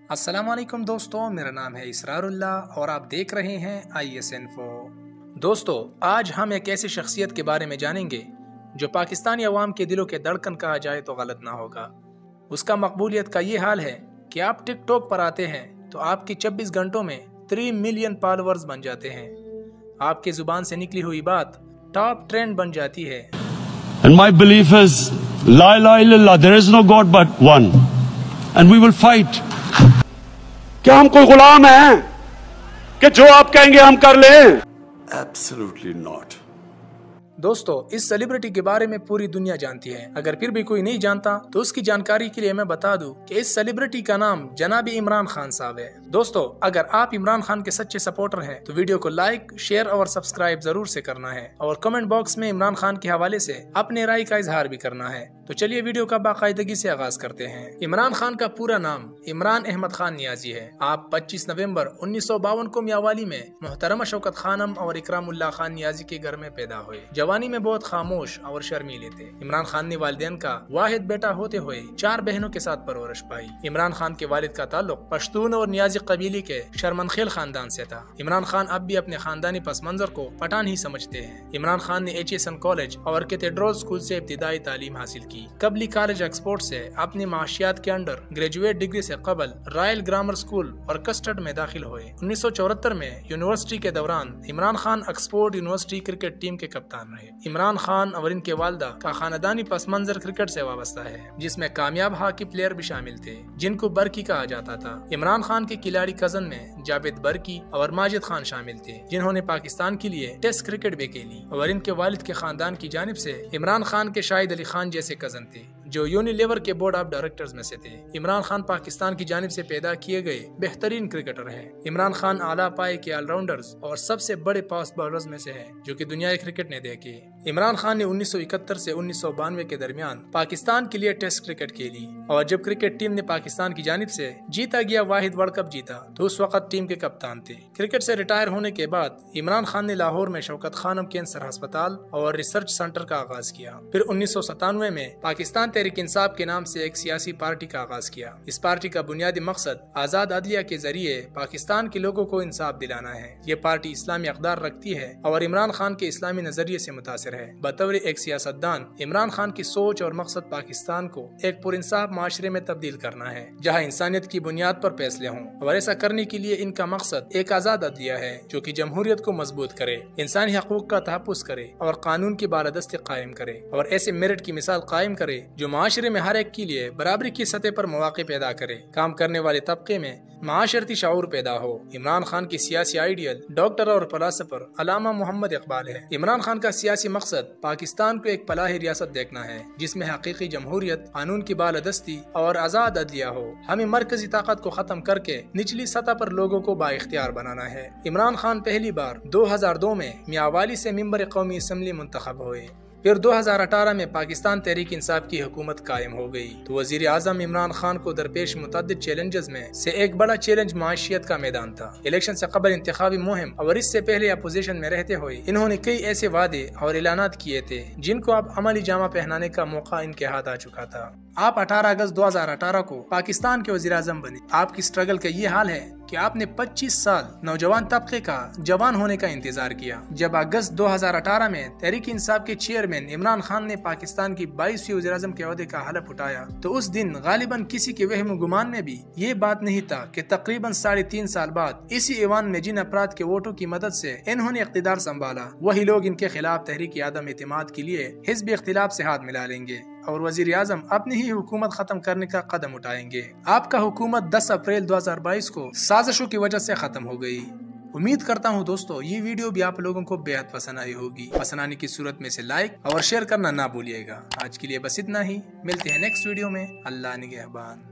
अस्सलाम वालेकुम दोस्तों, मेरा नाम है इसरारुल्लाह और आप देख रहे हैं IS इन्फो। दोस्तों, आज हम एक ऐसी शख्सियत के बारे में जानेंगे जो पाकिस्तानी अवाम के दिलों के धड़कन कहा जाए तो गलत ना होगा। उसका मकबूलियत का ये हाल है कि आप टिकटॉक पर आते हैं तो आपकी 24 घंटों में 3 मिलियन फॉलोअर्स बन जाते हैं। आपकी जुबान से निकली हुई बात टॉप ट्रेंड बन जाती है। And my belief is, La ilaha illallah, there is no God but one, and we will fight. क्या हम कोई गुलाम हैं कि जो आप कहेंगे हम कर लें? Absolutely not. दोस्तों, इस सेलिब्रिटी के बारे में पूरी दुनिया जानती है। अगर फिर भी कोई नहीं जानता तो उसकी जानकारी के लिए मैं बता दूं कि इस सेलिब्रिटी का नाम जनाब इमरान खान साहब है। दोस्तों, अगर आप इमरान खान के सच्चे सपोर्टर हैं तो वीडियो को लाइक, शेयर और सब्सक्राइब जरूर से करना है और कमेंट बॉक्स में इमरान खान के हवाले से अपने राय का इजहार भी करना है। तो चलिए वीडियो का बाकायदगी से आगाज करते हैं। इमरान खान का पूरा नाम इमरान अहमद खान नियाजी है। आप 25 नवंबर 1952 को मियावाली में मोहतरमा शौकत खानम और इकरामुल्लाह खान नियाजी के घर में पैदा हुए। जवानी में बहुत खामोश और शर्मीले थे। इमरान खान ने वालिदैन का वाहिद बेटा होते हुए 4 बहनों के साथ परवरिश पाई। इमरान खान के वालिद का ताल्लुक पश्तून और नियाजी कबीले के शर्मनखेल खानदान से था। इमरान खान अब भी अपने खानदानी पस मंजर को पठान ही समझते हैं। इमरान खान ने HSN कॉलेज और कैथेड्रल स्कूल से इब्तिदाई तालीम हासिल की। कबली कॉलेज ऑक्सफोर्ड से अपनी माशियात के अंडर ग्रेजुएट डिग्री से कबल रॉयल ग्रामर स्कूल और कस्टर्ड में दाखिल हुए। 1974 में यूनिवर्सिटी के दौरान Imran Khan Oxford university cricket team के कप्तान रहे। इमरान खान और इनके वालदा का खानदानी पस मंजर क्रिकेट से वाबस्ता है, जिसमें कामयाब हॉकी प्लेयर भी शामिल थे जिनको बर्की कहा जाता था। इमरान खान के खिलाड़ी कजन में जावेद बर्की और माजिद खान शामिल थे, जिन्होंने पाकिस्तान के लिए टेस्ट क्रिकेट भी खेली। और इनके वालिद के खानदान की जानिब से इमरान खान के शाहिद अली खान जैसे कजन थे जो यूनिलीवर के बोर्ड ऑफ डायरेक्टर्स में से थे। इमरान खान पाकिस्तान की जानिब से पैदा किए गए बेहतरीन क्रिकेटर हैं। इमरान खान आला पाए के ऑलराउंडर्स और सबसे बड़े फास्ट बॉलर्स में से हैं जो कि दुनियाई क्रिकेट ने देखे। इमरान खान ने 1971 से 1992 के दरमियान पाकिस्तान के लिए टेस्ट क्रिकेट खेली और जब क्रिकेट टीम ने पाकिस्तान की जानिब से जीता गया वाहिद वर्ल्ड कप जीता तो उस वक्त टीम के कप्तान थे। क्रिकेट से रिटायर होने के बाद इमरान खान ने लाहौर में शौकत खानम कैंसर अस्पताल और रिसर्च सेंटर का आगाज किया। फिर 1997 में पाकिस्तान तहरीक इंसाफ के नाम से एक सियासी पार्टी का आगाज किया। इस पार्टी का बुनियादी मकसद आजाद अदलिया के जरिए पाकिस्तान के लोगों को इंसाफ दिलाना है। ये पार्टी इस्लामी अक़दार रखती है और इमरान खान के इस्लामी नजरिए से मुतासिर है। बतौर एक सियासतदान इमरान खान की सोच और मकसद पाकिस्तान को एक पुरिंसाफ माशरे में तब्दील करना है जहाँ इंसानियत की बुनियाद पर फैसले हों। और ऐसा करने के लिए इनका मकसद एक आजाद अदलिया है जो कि जमहूरियत को मजबूत करे, इंसानी हकूक का तहफ़्फ़ुज़ करे और कानून की बालादस्ती कायम करे और ऐसे मेरिट की मिसाल कायम करे जो माशरे में हर एक के लिए बराबरी की सतह पर मौके पैदा करे, काम करने वाले तबके में माशरती शऊर पैदा हो। इमरान खान की सियासी आइडियल डॉक्टर और फलासफर अल्लामा मोहम्मद इकबाल है। इमरान खान का सियासी मकसद पाकिस्तान को एक फलाही रियासत देखना है जिसमें हकीकी जमहूरियत, कानून की बालादस्ती और आजाद अदलिया हो। हमें मरकजी ताकत को खत्म करके निचली सतह पर लोगों को बाइख्तियार बनाना है। इमरान खान पहली बार 2002 में मियावाली से मिंबर कौमी असम्बली मुंतखब हुए। फिर 2018 में पाकिस्तान तहरीक इंसाफ की हुकूमत कायम हो गई तो वजीर आजम इमरान खान को दरपेश मुतअद्दिद चैलेंजेस में से एक बड़ा चैलेंज माशियत का मैदान था। इलेक्शन से कबल इंतखाबी मुहिम और इससे पहले अपोजिशन में रहते हुए इन्होंने कई ऐसे वादे और ऐलानात किए थे जिनको अब अमली जामा पहनाने का मौका इनके हाथ आ चुका था। आप 18 अगस्त 2018 को पाकिस्तान के वजीर आजम बने। आपकी स्ट्रगल का ये हाल है कि आपने 25 साल नौजवान तबके का जवान होने का इंतजार किया। जब अगस्त 2018 में तहरीक इंसाफ के चेयरमैन इमरान खान ने पाकिस्तान की 22वीं वज़ीर आज़म के ओहदे का हलफ उठाया तो उस दिन गालिबन किसी के वहम गुमान में भी ये बात नहीं था कि तकरीबन 3.5 साल बाद इसी ईवान में जिन अपराध के वोटों की मदद से इन्होंने इख्तिदार संभाला वही लोग इनके खिलाफ तहरीक आदम एतमाद के लिए हिज़्ब इख्तिलाफ से हाथ मिला लेंगे और वजीर आजम अपनी ही हुकूमत खत्म करने का कदम उठाएंगे। आपका हुकूमत 10 अप्रैल 2022 को साजिशों की वजह से खत्म हो गई। उम्मीद करता हूँ दोस्तों ये वीडियो भी आप लोगों को बेहद पसंद आई होगी। पसंद आने की सूरत में से लाइक और शेयर करना ना भूलिएगा। आज के लिए बस इतना ही, मिलते हैं नेक्स्ट वीडियो में। अल्लाह निगहबान।